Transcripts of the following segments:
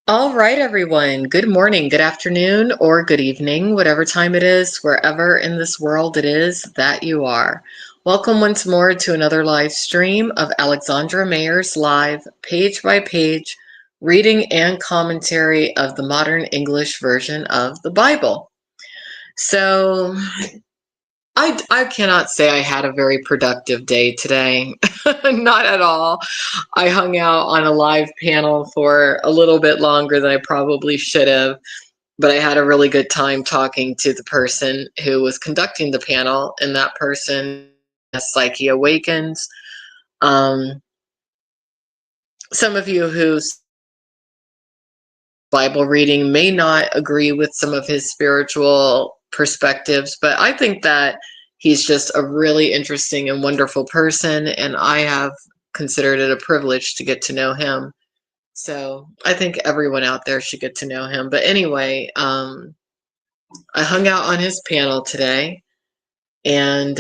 All right, everyone. Good morning, good afternoon, or good evening, whatever time it is, wherever in this world it is that you are. Welcome once more to another live stream of Alexandra Mayers live, page by page, reading and commentary of the modern English version of the Bible. So, I cannot say I had a very productive day today. Not at all. I hung out on a live panel for a little bit longer than I probably should have, but I had a really good time talking to the person who was conducting the panel, and that person, Psyche Awakens. Um, some of you whose Bible reading may not agree with some of his spiritual perspectives, but I think that he's just a really interesting and wonderful person, and I have considered it a privilege to get to know him. So I think everyone out there should get to know him. But anyway, I hung out on his panel today, and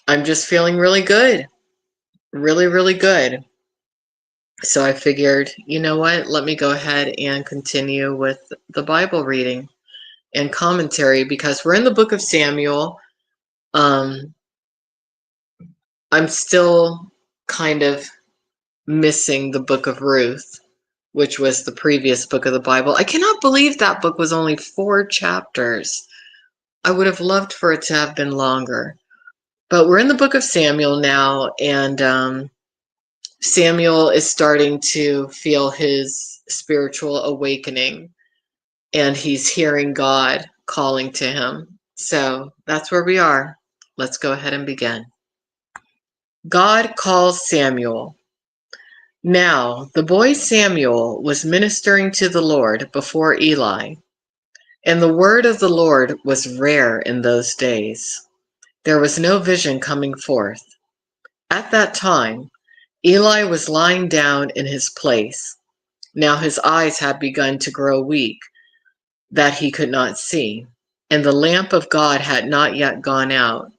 I'm just feeling really good, really, really good. So I figured, you know what, let me go ahead and continue with the Bible reading and commentary because we're in the book of Samuel. I'm still kind of missing the book of Ruth, which was the previous book of the Bible. I cannot believe that book was only 4 chapters. I would have loved for it to have been longer. But we're in the book of Samuel now, and Samuel is starting to feel his spiritual awakening, and he's hearing God calling to him. So that's where we are. Let's go ahead and begin. God calls Samuel. Now, the boy Samuel was ministering to the Lord before Eli, and the word of the Lord was rare in those days. There was no vision coming forth. At that time, Eli was lying down in his place. Now his eyes had begun to grow weak, that he could not see, and the lamp of God had not yet gone out.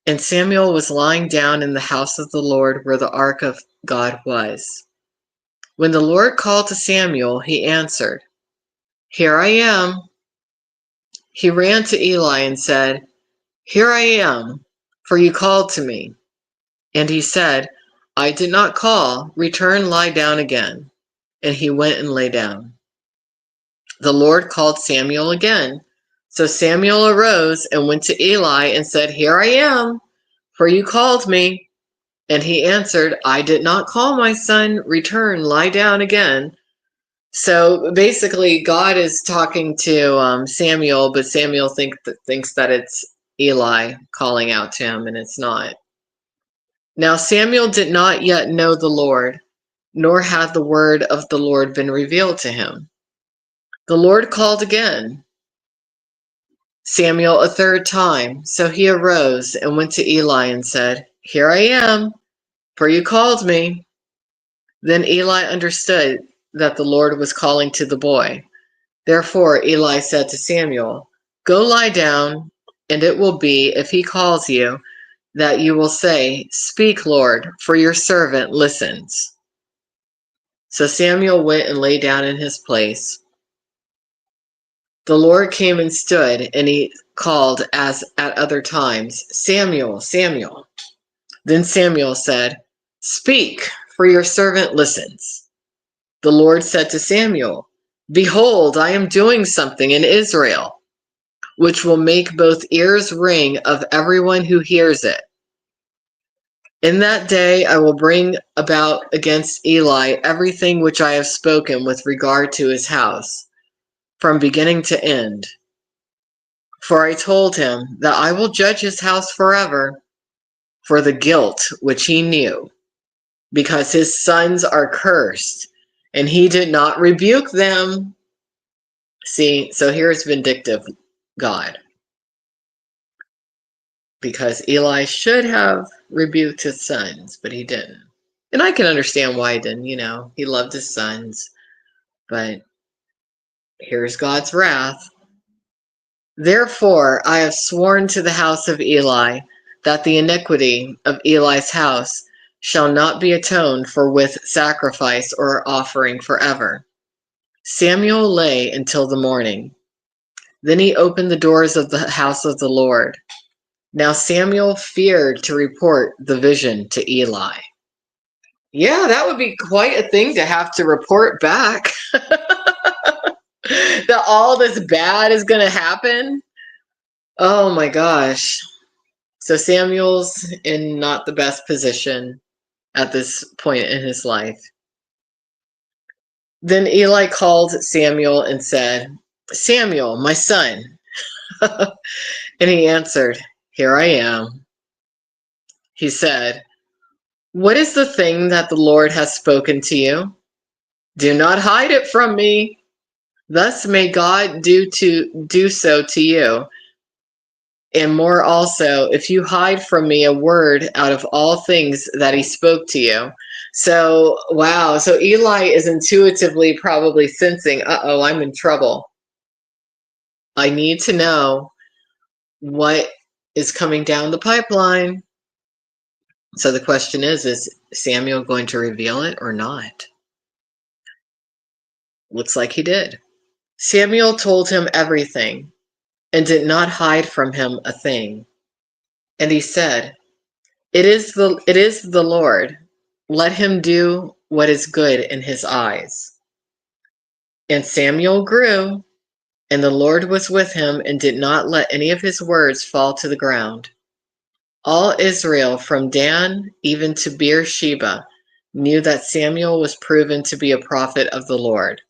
And Samuel was lying down in the house of the Lord where the ark of God was. When the Lord called to Samuel, he answered, "Here I am." He ran to Eli and said, "Here I am, for you called to me." And he said, "I did not call. Return, lie down again." And he went and lay down. The Lord called Samuel again. So Samuel arose and went to Eli and said, "Here I am, for you called me." And he answered, "I did not call, my son. Return, lie down again." So basically, God is talking to Samuel, but Samuel thinks that it's Eli calling out to him, and it's not. Now Samuel did not yet know the Lord, nor had the word of the Lord been revealed to him. The Lord called again, Samuel, a third time. So he arose and went to Eli and said, "Here I am, for you called me." Then Eli understood that the Lord was calling to the boy. Therefore Eli said to Samuel, "Go lie down, and it will be, if he calls you, that you will say, 'Speak, Lord, for your servant listens.'" So Samuel went and lay down in his place. The Lord came and stood, and he called as at other times, "Samuel, Samuel." Then Samuel said, "Speak, for your servant listens." The Lord said to Samuel, "Behold, I am doing something in Israel, which will make both ears ring of everyone who hears it. In that day I will bring about against Eli everything which I have spoken with regard to his house, from beginning to end. For I told him that I will judge his house forever for the guilt which he knew, because his sons are cursed, and he did not rebuke them." See, so here's vindictive God, because Eli should have rebuked his sons, but he didn't. And I can understand why he didn't, he loved his sons, but here's God's wrath. "Therefore I have sworn to the house of Eli that the iniquity of Eli's house shall not be atoned for with sacrifice or offering forever. Samuel lay until the morning. Then he opened the doors of the house of the Lord. Now Samuel feared to report the vision to Eli. Yeah, that would be quite a thing to have to report back. That all this bad is going to happen. Oh my gosh. So Samuel's in not the best position at this point in his life. Then Eli called Samuel and said, Samuel, my son. And he answered, Here I am. He said, What is the thing that the Lord has spoken to you? Do not hide it from me. Thus may God do so to you, and more also, if you hide from me a word out of all things that he spoke to you. So, wow. So Eli is intuitively probably sensing, uh-oh, I'm in trouble. I need to know what is coming down the pipeline. So the question is Samuel going to reveal it or not? Looks like he did. Samuel told him everything and did not hide from him a thing. And he said, It is the Lord. Let him do what is good in his eyes. And Samuel grew, and the Lord was with him and did not let any of his words fall to the ground. All Israel from Dan even to Beersheba knew that Samuel was proven to be a prophet of the Lord.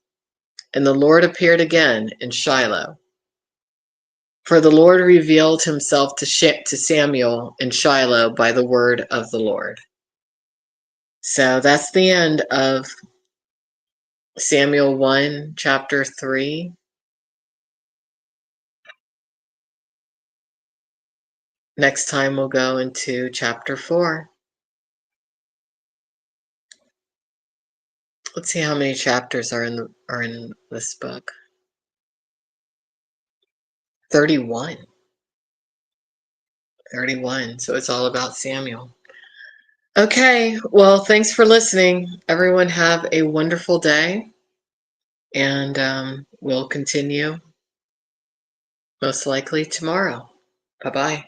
And the Lord appeared again in Shiloh. For the Lord revealed himself to Samuel in Shiloh by the word of the Lord. So that's the end of Samuel 1, chapter 3. Next time we'll go into chapter 4. Let's see how many chapters are in this book. 31. 31. So it's all about Samuel. Okay, well, thanks for listening. Everyone have a wonderful day. And we'll continue most likely tomorrow. Bye-bye.